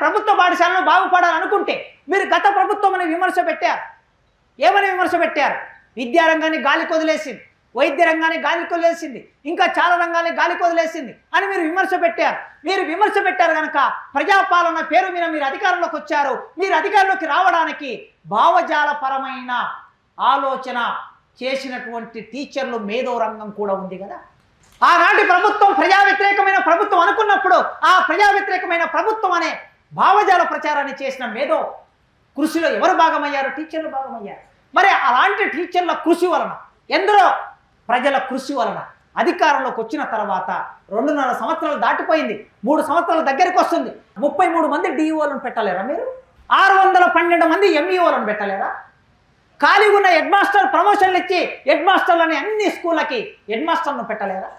ప్రభుత్వ పాఠశాలను బాగుపడాలనుకుంటే మీరు గత ప్రభుత్వం అని విమర్శ పెట్టారు. ఏమని విమర్శ పెట్టారు? విద్యారంగాన్ని గాలికి వదిలేసింది, వైద్య రంగాన్ని గాలికి వదిలేసింది, ఇంకా చాలా రంగాన్ని గాలికి వదిలేసింది అని మీరు విమర్శ పెట్టారు. మీరు విమర్శ పెట్టారు కనుక ప్రజాపాలన పేరు మీద మీరు అధికారంలోకి వచ్చారు. మీరు అధికారంలోకి రావడానికి భావజాలపరమైన ఆలోచన చేసినటువంటి టీచర్లు మేధో రంగం కూడా ఉంది కదా. ఆనాటి ప్రభుత్వం ప్రజా వ్యతిరేకమైన ప్రభుత్వం అనుకున్నప్పుడు ఆ ప్రజా వ్యతిరేకమైన ప్రభుత్వం అనే భావజాల ప్రచారాన్ని చేసిన మేధో కృషిలో ఎవరు భాగమయ్యారు? టీచర్లు భాగమయ్యారు. మరి అలాంటి టీచర్ల కృషి వలన, ఎందరో ప్రజల కృషి వలన అధికారంలోకి వచ్చిన తర్వాత 2.5 సంవత్సరాలు దాటిపోయింది, 3 సంవత్సరాల దగ్గరికి వస్తుంది. 33 మంది డిఈఓలను పెట్టలేరా మీరు? 612 మంది ఎంఈఓలను పెట్టలేరా? ఖాళీ ఉన్న హెడ్ మాస్టర్ ప్రమోషన్లు ఇచ్చి హెడ్ మాస్టర్లని అన్ని స్కూళ్ళకి హెడ్ మాస్టర్ను పెట్టలేరా?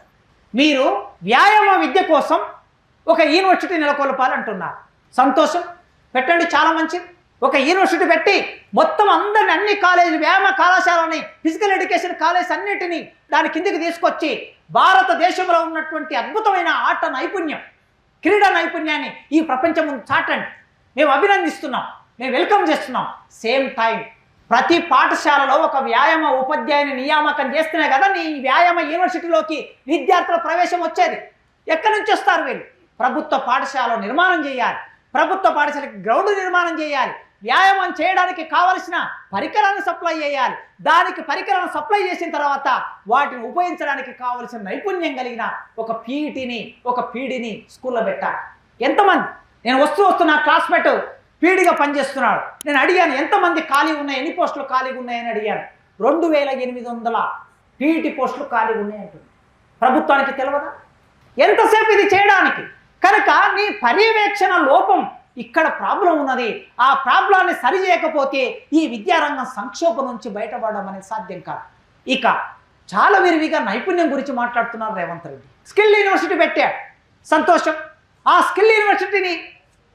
మీరు వ్యాయామ విద్య కోసం ఒక యూనివర్సిటీ నెలకొల్పాలంటున్నారు. సంతోషం, పెట్టండి, చాలా మంచిది. ఒక యూనివర్సిటీ పెట్టి మొత్తం అందరిని, అన్ని కాలేజీలు, వ్యాయామ కళాశాలని, ఫిజికల్ ఎడ్యుకేషన్ కాలేజ్ అన్నిటినీ దాని కిందికి తీసుకొచ్చి భారతదేశంలో ఉన్నటువంటి అద్భుతమైన ఆట నైపుణ్యం, క్రీడా నైపుణ్యాన్ని ఈ ప్రపంచం ముందు చాటండి. మేము అభినందిస్తున్నాం, మేము వెల్కమ్ చేస్తున్నాం. సేమ్ టైం ప్రతి పాఠశాలలో ఒక వ్యాయామ ఉపాధ్యాయుని నియామకం చేస్తేనే కదా నీ వ్యాయామ యూనివర్సిటీలోకి విద్యార్థుల ప్రవేశం వచ్చేది. ఎక్కడి నుంచి వస్తారు వీళ్ళు? ప్రభుత్వ పాఠశాల నిర్మాణం చేయాలి, ప్రభుత్వ పాఠశాలకి గ్రౌండ్ నిర్మాణం చేయాలి, వ్యాయామం చేయడానికి కావలసిన పరికరాలను సప్లై చేయాలి. దానికి పరికరాలను సప్లై చేసిన తర్వాత వాటిని ఉపయోగించడానికి కావలసిన నైపుణ్యం కలిగిన ఒక పీఈటీని, ఒక పీడీని స్కూల్లో పెట్టాలి. ఎంతమంది? నేను వస్తూ నా క్లాస్మేట్ పీడీగా పనిచేస్తున్నాడు. నేను అడిగాను, ఎంతమంది ఖాళీ ఉన్నాయి, ఎన్ని పోస్టులు ఖాళీగా ఉన్నాయని అడిగాను. 2800 పీఈటీ పోస్టులు ఖాళీగా ఉన్నాయంటుంది. ప్రభుత్వానికి తెలియదా ఎంతసేపు ఇది చేయడానికి? కనుక నీ పర్యవేక్షణ లోపం ఇక్కడ ప్రాబ్లం ఉన్నది. ఆ ప్రాబ్లాన్ని సరి చేయకపోతే ఈ విద్యారంగం సంక్షోభం నుంచి బయటపడడం అనేది సాధ్యం కాదు. ఇక చాలా విరివిగా నైపుణ్యం గురించి మాట్లాడుతున్నారు రేవంత్ రెడ్డి. స్కిల్ యూనివర్సిటీ పెట్టాడు, సంతోషం. ఆ స్కిల్ యూనివర్సిటీని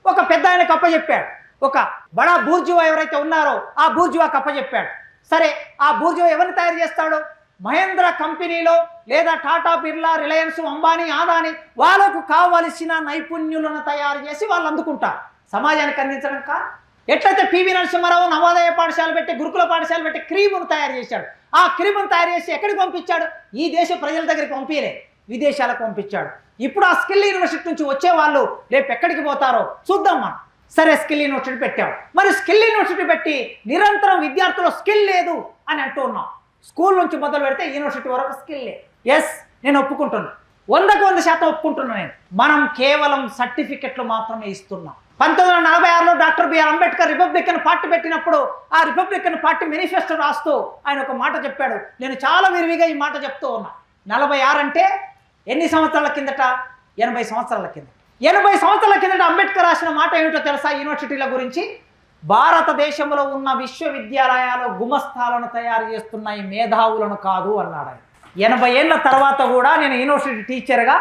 ఒక పెద్ద ఆయనకు అప్పచెప్పాడు. ఒక బడా బూర్జువా ఎవరైతే ఉన్నారో ఆ బూర్జువాకి అప్పచెప్పాడు. సరే, ఆ బూర్జువా ఎవరిని తయారు చేస్తాడు? మహేంద్ర కంపెనీలో లేదా టాటా, బిర్లా, రిలయన్స్, అంబానీ, ఆదాని వాళ్ళకు కావలసిన నైపుణ్యులను తయారు చేసి వాళ్ళు అందుకుంటారు. సమాజానికి అందించడం కాదు. ఎట్లయితే పివి నరసింహారావు నవోదయ పాఠశాల పెట్టి, గురుకుల పాఠశాల పెట్టి క్రీమును తయారు చేశాడు. ఆ క్రీమును తయారు చేసి ఎక్కడికి పంపించాడు? ఈ దేశ ప్రజల దగ్గరికి పంపించలే, విదేశాలకు పంపించాడు. ఇప్పుడు ఆ స్కిల్ యూనివర్సిటీ నుంచి వచ్చే వాళ్ళు రేపు ఎక్కడికి పోతారో చూద్దాం మనం. సరే, స్కిల్ యూనివర్సిటీ పెట్టాం. మరి స్కిల్ యూనివర్సిటీ పెట్టి నిరంతరం విద్యార్థులు స్కిల్ లేదు అని అంటూ ఉన్నాం. స్కూల్ నుంచి మొదలు పెడితే యూనివర్సిటీ వరకు స్కిల్ లేదు. ఎస్, నేను ఒప్పుకుంటున్నాను, 100% ఒప్పుకుంటున్నాను. నేను మనం కేవలం సర్టిఫికెట్లు మాత్రమే ఇస్తున్నాం. 1946లో doctor BR Ambedkar republican party పెట్టినప్పుడు ఆ రిపబ్లికన్ పార్టీ మేనిఫెస్టో రాస్తూ ఆయన ఒక మాట చెప్పాడు. నేను చాలా విరివిగా ఈ మాట చెప్తూ ఉన్నా. 46 అంటే ఎన్ని సంవత్సరాల కిందట? 80 సంవత్సరాల కింద. 80 సంవత్సరాల కిందట అంబేద్కర్ రాసిన మాట ఏమిటో తెలుసా? యూనివర్సిటీల గురించి, భారతదేశంలో ఉన్న విశ్వవిద్యాలయాలు గుమస్తాలను తయారు చేస్తున్నాయి, మేధావులను కాదు అన్నాడు ఆయన. 80 ఏళ్ళ తర్వాత కూడా నేను యూనివర్సిటీ టీచర్గా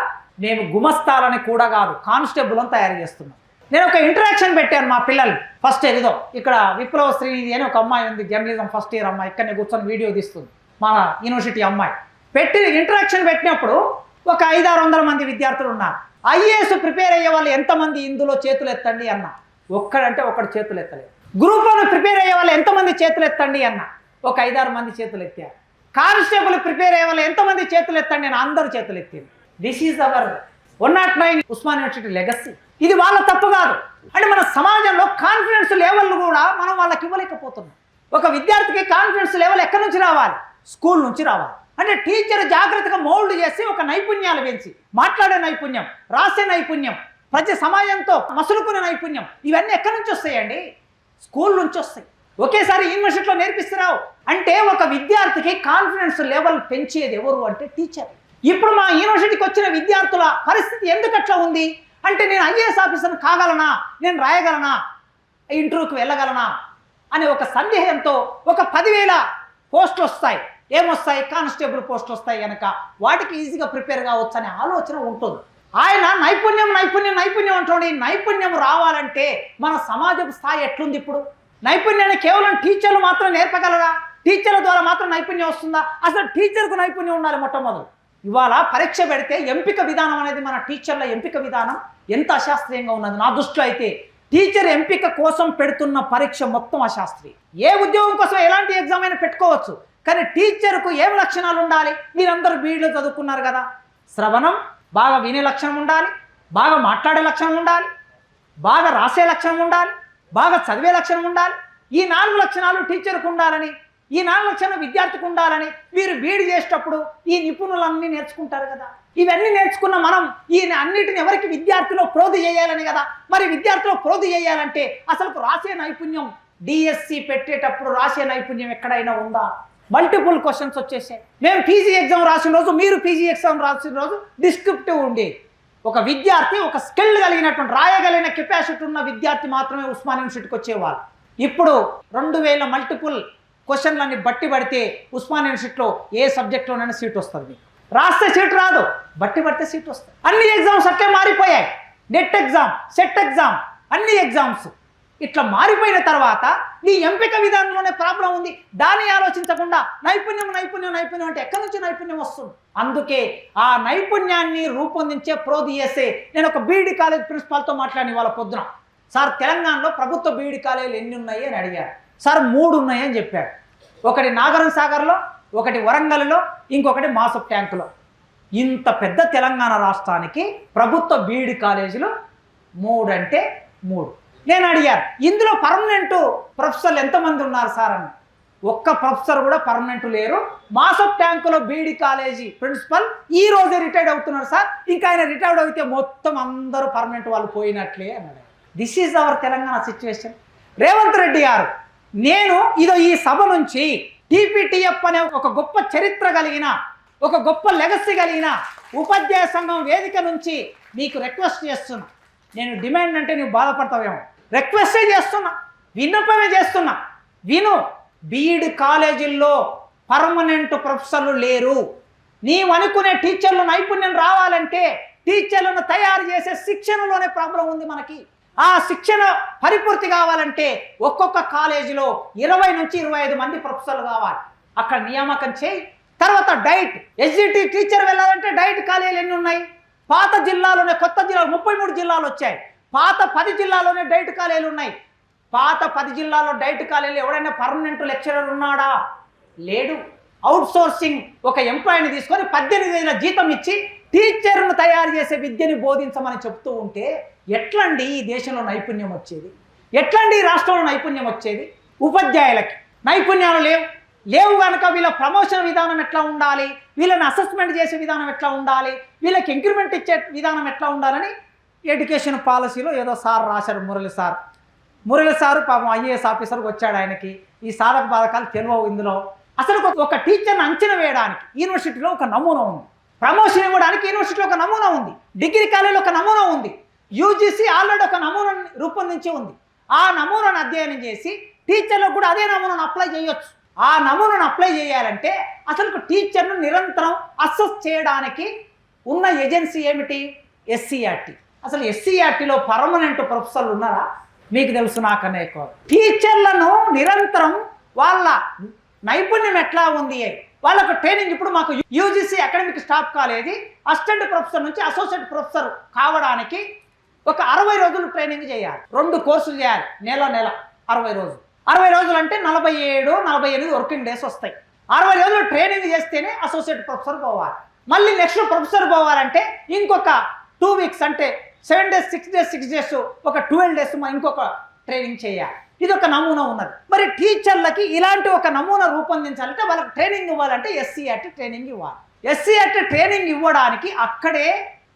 నేను గుమస్తాలని కూడా కాదు, కానిస్టేబుల్ని తయారు చేస్తున్నాను. నేను ఒక ఇంటరాక్షన్ పెట్టాను మా పిల్లలు. ఫస్ట్ ఏదో ఇక్కడ విప్లవ శ్రీనిధి అని ఒక అమ్మాయి ఉంది, జర్నలిజం ఫస్ట్ ఇయర్ అమ్మాయి, ఇక్కడనే కూర్చొని వీడియో తీస్తుంది, మా యూనివర్సిటీ అమ్మాయి. పెట్టి ఇంటరాక్షన్ పెట్టినప్పుడు ఒక 500-600 మంది విద్యార్థులు ఉన్నారు. ఐఏఎస్ ప్రిపేర్ అయ్యే వాళ్ళు ఎంతమంది ఇందులో చేతులు ఎత్తండి అన్న. ఒక్కడంటే ఒకడు చేతులు ఎత్తలేదు. గ్రూప్ 1 ప్రిపేర్ అయ్యే వాళ్ళు ఎంతమంది చేతులు ఎత్తండి అన్న. ఒక 5-6 మంది చేతులు ఎత్తారు. కానిస్టేబుల్ ప్రిపేర్ అయ్యే వాళ్ళు ఎంతమంది చేతులు ఎత్తండి అని అందరూ చేతులు ఎత్తారు. This is our 109 Usman university legacy. ఇది వాళ్ళ తప్పు కాదు. అంటే మన సమాజంలో కాన్ఫిడెన్స్ లెవెల్ కూడా మనం వాళ్ళకి ఇవ్వలేకపోతున్నాం. ఒక విద్యార్థికి కాన్ఫిడెన్స్ లెవెల్ ఎక్కడి నుంచి రావాలి? స్కూల్ నుంచి రావాలి. అంటే టీచర్ జాగ్రత్తగా మౌల్డ్ చేసి ఒక నైపుణ్యాలు పెంచి, మాట్లాడే నైపుణ్యం, రాసే నైపుణ్యం, ప్రతి సమాజంతో మసులుకునే నైపుణ్యం, ఇవన్నీ ఎక్కడి నుంచి వస్తాయండి? స్కూల్ నుంచి వస్తాయి. ఒకేసారి యూనివర్సిటీలో నేర్పిస్తున్నావు అంటే ఒక విద్యార్థికి కాన్ఫిడెన్స్ లెవెల్ పెంచేది ఎవరు అంటే టీచర్. ఇప్పుడు మా యూనివర్సిటీకి వచ్చిన విద్యార్థుల పరిస్థితి ఎందుకు అట్లా ఉంది అంటే, నేను ఐఏఎస్ ఆఫీసర్ని కాగలనా, నేను రాయగలనా, ఇంటర్వ్యూకి వెళ్ళగలనా అనే ఒక సందేహంతో ఒక 10,000 పోస్టులు వస్తాయి. ఏమొస్తాయి? కానిస్టేబుల్ పోస్టులు వస్తాయి కనుక వాటికి ఈజీగా ప్రిపేర్ కావచ్చు అనే ఆలోచన ఉంటుంది. ఆయన నైపుణ్యం నైపుణ్యం నైపుణ్యం అంటాడు. ఈ నైపుణ్యం రావాలంటే మన సమాజపు స్థాయి ఎట్లుంది? ఇప్పుడు నైపుణ్యాన్ని కేవలం టీచర్లు మాత్రం నేర్పగలరా? టీచర్ల ద్వారా మాత్రం నైపుణ్యం వస్తుందా? అసలు టీచర్కు నైపుణ్యం ఉండాలి మొట్టమొదలు. ఇవాళ పరీక్ష పెడితే ఎంపిక విధానం అనేది, మన టీచర్ల ఎంపిక విధానం ఎంత అశాస్త్రీయంగా ఉన్నది. నా దృష్టిలో అయితే టీచర్ ఎంపిక కోసం పెడుతున్న పరీక్ష మొత్తం అశాస్త్రీయ. ఏ ఉద్యోగం కోసం ఎలాంటి ఎగ్జామ్ అయినా పెట్టుకోవచ్చు, కానీ టీచర్కు ఏం లక్షణాలు ఉండాలి? మీరందరూ బీఈడీలో చదువుకున్నారు కదా, శ్రవణం బాగా వినే లక్షణం ఉండాలి, బాగా మాట్లాడే లక్షణం ఉండాలి, బాగా రాసే లక్షణం ఉండాలి, బాగా చదివే లక్షణం ఉండాలి. ఈ 4 లక్షణాలు టీచర్కు ఉండాలని, ఈ 4 లక్షణాలు విద్యార్థికి ఉండాలని మీరు బీఈడీ చేసేటప్పుడు ఈ నిపుణులన్నీ నేర్చుకుంటారు కదా. ఇవన్నీ నేర్చుకున్న మనం ఈ అన్నిటిని ఎవరికి? విద్యార్థిలో ప్రోధి చేయాలని కదా. మరి విద్యార్థిలో ప్రోధి చేయాలంటే అసలు రాసే నైపుణ్యం, డిఎస్సి పెట్టేటప్పుడు రాసే నైపుణ్యం ఎక్కడైనా ఉందా? మల్టిపుల్ క్వశ్చన్స్ వచ్చేసాయి. మేము పీజీ ఎగ్జామ్ రాసిన రోజు, మీరు పీజీ ఎగ్జామ్ రాసిన రోజు డిస్క్రిప్టివ్ ఉండేది. ఒక విద్యార్థి ఒక స్కిల్ కలిగినటువంటి రాయగలిగిన కెపాసిటీ ఉన్న విద్యార్థి మాత్రమే ఉస్మాన్ యూనివర్సిటీకి వచ్చేవాళ్ళు. ఇప్పుడు 2000 మల్టిపుల్ క్వశ్చన్లన్నీ బట్టి పడితే ఉస్మాన్ యూనివర్సిటీలో ఏ సబ్జెక్ట్లోనైనా సీట్ వస్తుంది. మీకు రాస్తే సీట్ రాదు, బట్టి పడితే సీట్ వస్తుంది. అన్ని ఎగ్జామ్స్ అట్లే మారిపోయాయి. నెట్ ఎగ్జామ్, సెట్ ఎగ్జామ్, అన్ని ఎగ్జామ్స్ ఇట్లా మారిపోయిన తర్వాత నీ ఎంపిక విధానంలోనే ప్రాబ్లం ఉంది. దాన్ని ఆలోచించకుండా నైపుణ్యం నైపుణ్యం నైపుణ్యం అంటే ఎక్కడి నుంచి నైపుణ్యం వస్తుంది? అందుకే ఆ నైపుణ్యాన్ని రూపొందించే ప్రోధి చేసే నేను ఒక బీఈడీ కాలేజ్ ప్రిన్సిపాల్తో మాట్లాడి వాళ్ళ పొద్దున, సార్ తెలంగాణలో ప్రభుత్వ బీఈడీ కాలేజీలు ఎన్ని ఉన్నాయి అని అడిగారు. సార్ 3 ఉన్నాయని చెప్పాడు. ఒకటి నాగరం సాగర్లో, ఒకటి వరంగల్లో, ఇంకొకటి మాసప్ ట్యాంకులో. ఇంత పెద్ద తెలంగాణ రాష్ట్రానికి ప్రభుత్వ బీఈడీ కాలేజీలు 3 అంటే 3. నేను అడిగాను, ఇందులో పర్మనెంట్ ప్రొఫెసర్లు ఎంతమంది ఉన్నారు సార్ అని. ఒక్క ప్రొఫెసర్ కూడా పర్మనెంట్ లేరు. మాసప్ ట్యాంకులో బీఈడీ కాలేజీ ప్రిన్సిపల్ ఈ రోజే రిటైర్డ్ అవుతున్నారు సార్. ఇంకా ఆయన రిటైర్డ్ అయితే మొత్తం అందరూ పర్మనెంట్ వాళ్ళు పోయినట్లే అన్నాడు. This is hour Telangana situation. Revanth Reddy గారు, నేను ఈ సభ నుంచి టీపీటీఎఫ్ అనే ఒక గొప్ప చరిత్ర కలిగిన, ఒక గొప్ప లెగసీ కలిగిన ఉపాధ్యాయ సంఘం వేదిక నుంచి మీకు రిక్వెస్ట్ చేస్తున్నా. నేను డిమాండ్ అంటే నువ్వు బాధపడతావేమో, రిక్వెస్టే చేస్తున్నా, విన్నపమే చేస్తున్నా. విను, బీఈడీ కాలేజీల్లో పర్మనెంట్ ప్రొఫెసర్లు లేరు. నీవు అనుకునే టీచర్లు నైపుణ్యం రావాలంటే టీచర్లను తయారు చేసే శిక్షణలోనే ప్రాబ్లం ఉంది మనకి. ఆ శిక్షణ పరిపూర్తి కావాలంటే ఒక్కొక్క కాలేజీలో 20 నుంచి 25 మంది ప్రొఫెసర్లు కావాలి. అక్కడ నియామకం చేయి. తర్వాత డైట్, ఎస్జిటి టీచర్ వెళ్ళాలంటే డైట్ కాలేజీలు ఎన్ని ఉన్నాయి? పాత జిల్లాలోనే, కొత్త జిల్లాలు 33 జిల్లాలు వచ్చాయి. పాత 10 జిల్లాలోనే డైట్ కాలేజీలు ఉన్నాయి. పాత 10 జిల్లాలో డైట్ కాలేజీలు ఎవడైనా పర్మనెంట్ లెక్చరర్ ఉన్నాడా? లేడు. అవుట్ సోర్సింగ్ ఒక ఎంప్లాయీని తీసుకొని 18,000 జీతం ఇచ్చి టీచర్ను తయారు చేసే విద్యని బోధించమని చెప్తూ ఉంటే ఎట్లండి ఈ దేశంలో నైపుణ్యం వచ్చేది? ఎట్లండి ఈ రాష్ట్రంలో నైపుణ్యం వచ్చేది? ఉపాధ్యాయులకి నైపుణ్యాలు లేవు కనుక వీళ్ళ ప్రమోషన్ విధానం ఎట్లా ఉండాలి, వీళ్ళని అసెస్మెంట్ చేసే విధానం ఎట్లా ఉండాలి, వీళ్ళకి ఇంక్రిమెంట్ ఇచ్చే విధానం ఎట్లా ఉండాలని ఎడ్యుకేషన్ పాలసీలో ఏదో సార్ రాశాడు. మురళి సారు పాపం ఐఏఎస్ ఆఫీసర్కి వచ్చాడు. ఆయనకి ఈ సాధక బాధకాలు తెలియవు. ఇందులో అసలు ఒక టీచర్ని అంచనా వేయడానికి యూనివర్సిటీలో ఒక నమూనా ఉంది, ప్రమోషన్ ఇవ్వడానికి యూనివర్సిటీలో ఒక నమూనా ఉంది, డిగ్రీ కాలేజీలో ఒక నమూనా ఉంది, యూజీసీ ఆల్రెడీ ఒక నమూనాను రూపొందించి ఉంది. ఆ నమూనాను అధ్యయనం చేసి టీచర్లకు కూడా అదే నమూనాను అప్లై చేయొచ్చు. ఆ నమూనాను అప్లై చేయాలంటే అసలు టీచర్ను నిరంతరం అసెస్ చేయడానికి ఉన్న ఏజెన్సీ ఏమిటి? ఎస్సీఆర్టీ. అసలు ఎస్సీఆర్టీలో పర్మనెంట్ ప్రొఫెసర్లు ఉన్నారా? మీకు తెలుసు, నాకన్నా ఎక్కువ. టీచర్లను నిరంతరం వాళ్ళ నైపుణ్యం ఎట్లా ఉంది, వాళ్ళకు ట్రైనింగ్. ఇప్పుడు మాకు UGC academic staff college assistant professor నుంచి అసోసియేట్ ప్రొఫెసర్ కావడానికి ఒక 60 రోజులు ట్రైనింగ్ చేయాలి. 2 కోర్సులు చేయాలి, నెల 60 రోజులు. 60 రోజులు అంటే 47-48 వర్కింగ్ డేస్ వస్తాయి. 60 రోజులు ట్రైనింగ్ చేస్తేనే అసోసియేట్ ప్రొఫెసర్ పోవాలి. మళ్ళీ నెక్స్ట్ ప్రొఫెసర్ పోవాలంటే ఇంకొక 2 వీక్స్, అంటే 7 డేస్ 6 డేస్ ఒక 12 డేస్ ఇంకొక ట్రైనింగ్ చేయాలి. ఇది ఒక నమూనా ఉన్నది. మరి టీచర్లకి ఇలాంటి ఒక నమూనా రూపొందించాలంటే వాళ్ళకి ట్రైనింగ్ ఇవ్వాలంటే ఎస్సీఆర్టీ ట్రైనింగ్ ఇవ్వాలి. ఎస్సీఆర్టీ ట్రైనింగ్ ఇవ్వడానికి అక్కడే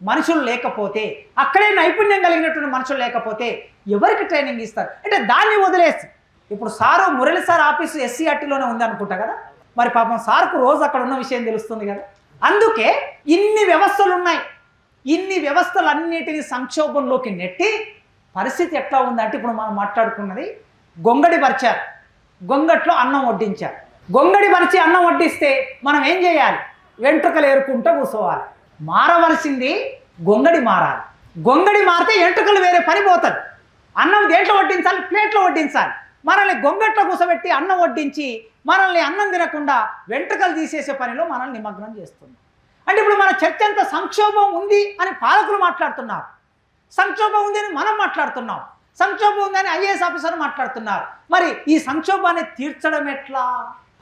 మనుషులు లేకపోతే, అక్కడే నైపుణ్యం కలిగినటువంటి మనుషులు లేకపోతే ఎవరికి ట్రైనింగ్ ఇస్తారు? అంటే దాన్ని వదిలేసి ఇప్పుడు మురళి సార్ ఆఫీసు ఎస్సీఆర్టీలోనే ఉంది అనుకుంటా కదా. మరి పాపం సార్కు రోజు అక్కడ ఉన్న విషయం తెలుస్తుంది కదా. అందుకే ఇన్ని వ్యవస్థలు ఉన్నాయి. ఇన్ని వ్యవస్థలన్నిటినీ సంక్షోభంలోకి నెట్టి పరిస్థితి ఎట్లా ఉందంటే, ఇప్పుడు మనం మాట్లాడుకున్నది గొంగడి పరిచారు, గొంగట్లో అన్నం వడ్డించారు. గొంగడి పరిచి అన్నం వడ్డిస్తే మనం ఏం చేయాలి? వెంట్రుకలు ఏరుకుంటూ కూర్చోవాలి. మారవలసింది గొంగడి మారాలి. గొంగడి మారితే వెంట్రుకలు వేరే పని పోతుంది. అన్నం దేంట్లో వడ్డించాలి? ప్లేట్లో వడ్డించాలి. మనల్ని గొంగట్లో కూర్చోబెట్టి అన్నం వడ్డించి మనల్ని అన్నం తినకుండా వెంట్రుకలు తీసేసే పనిలో మనల్ని నిమగ్నం చేస్తుంది. అంటే ఇప్పుడు మన చర్చ అంతా సంక్షోభం ఉంది అని పాలకులు మాట్లాడుతున్నారు, సంక్షోభం ఉంది అని మనం మాట్లాడుతున్నాం. సంక్షోభం ఉందని ఐఏఎస్ ఆఫీసర్ మాట్లాడుతున్నారు. మరి ఈ సంక్షోభాన్ని తీర్చడం ఎట్లా?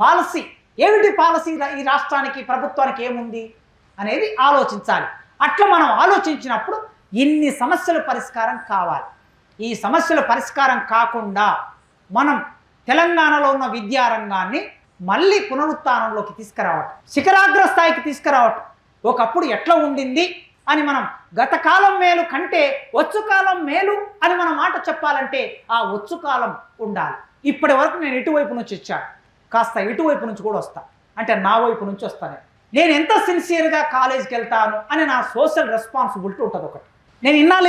పాలసీ ఏమిటి? పాలసీ ఈ రాష్ట్రానికి ప్రభుత్వానికి ఏముంది అనేది ఆలోచించాలి. అట్లా మనం ఆలోచించినప్పుడు ఇన్ని సమస్యల పరిష్కారం కావాలి. ఈ సమస్యల పరిష్కారం కాకుండా మనం తెలంగాణలో ఉన్న విద్యారంగాన్ని మళ్ళీ పునరుత్థానంలోకి తీసుకురావటం, శిఖరాగ్ర స్థాయికి తీసుకురావటం. ఒకప్పుడు ఎట్లా ఉండింది అని మనం గత కాలం మేలు కంటే వచ్చు కాలం మేలు అని మన మాట చెప్పాలంటే ఆ వచ్చు కాలం ఉండాలి. ఇప్పటి వరకు నేను ఇటువైపు నుంచి వచ్చాను, కాస్త ఇటువైపు నుంచి కూడా వస్తాను, అంటే నా వైపు నుంచి వస్తాను. నేను ఎంత సిన్సియర్గా కాలేజీకి వెళ్తాను అని నా సోషల్ రెస్పాన్సిబిలిటీ ఉంటుంది. ఒకటి నేను ఇన్నాళ్ళు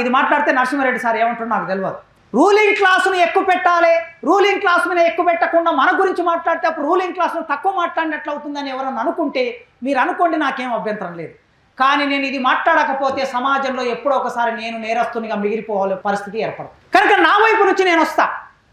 ఇది మాట్లాడితే నరసింహారెడ్డి సార్ ఏమంటున్నారు నాకు తెలియదు. రూలింగ్ క్లాసును ఎక్కువ పెట్టాలి, రూలింగ్ క్లాస్ మీద ఎక్కువ పెట్టకుండా మన గురించి మాట్లాడితే అప్పుడు రూలింగ్ క్లాసును తక్కువ మాట్లాడినట్లు అవుతుందని ఎవరన్నా అనుకుంటే మీరు అనుకోండి, నాకేం అభ్యంతరం లేదు. కానీ నేను ఇది మాట్లాడకపోతే సమాజంలో ఎప్పుడో ఒకసారి నేను నేరస్తునిగా మిగిలిపోవాలి పరిస్థితి ఏర్పడుతుంది. కనుక నా వైపు నుంచి నేను వస్తా.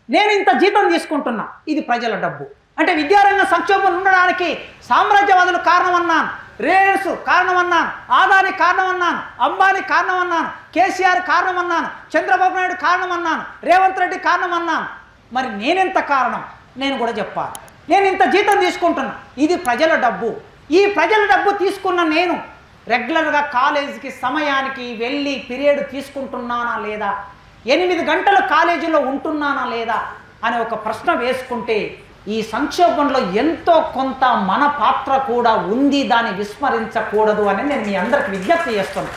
నేను ఇంత జీతం తీసుకుంటున్నా, ఇది ప్రజల డబ్బు. అంటే విద్యారంగ సంక్షోభం ఉండడానికి సామ్రాజ్యవాదులు కారణమన్నాను, రిలయన్స్ కారణమన్నాను, ఆదాని కారణమన్నాను, అంబానీ కారణమన్నాను, కేసీఆర్ కారణమన్నాను, చంద్రబాబు నాయుడు కారణమన్నాను, రేవంత్ రెడ్డి కారణమన్నాను. మరి నేనెంత కారణం నేను కూడా చెప్పాలి. నేను ఇంత జీతం తీసుకుంటున్నా, ఇది ప్రజల డబ్బు. ఈ ప్రజల డబ్బు తీసుకున్న నేను రెగ్యులర్గా కాలేజీకి సమయానికి వెళ్ళి పీరియడ్ తీసుకుంటున్నానా లేదా, 8 గంటలు కాలేజీలో ఉంటున్నానా లేదా అనే ఒక ప్రశ్న వేసుకుంటే ఈ సంక్షోభంలో ఎంతో కొంత మన పాత్ర కూడా ఉంది, దాన్ని విస్మరించకూడదు అని నేను మీ అందరికి విజ్ఞప్తి చేస్తున్నాను.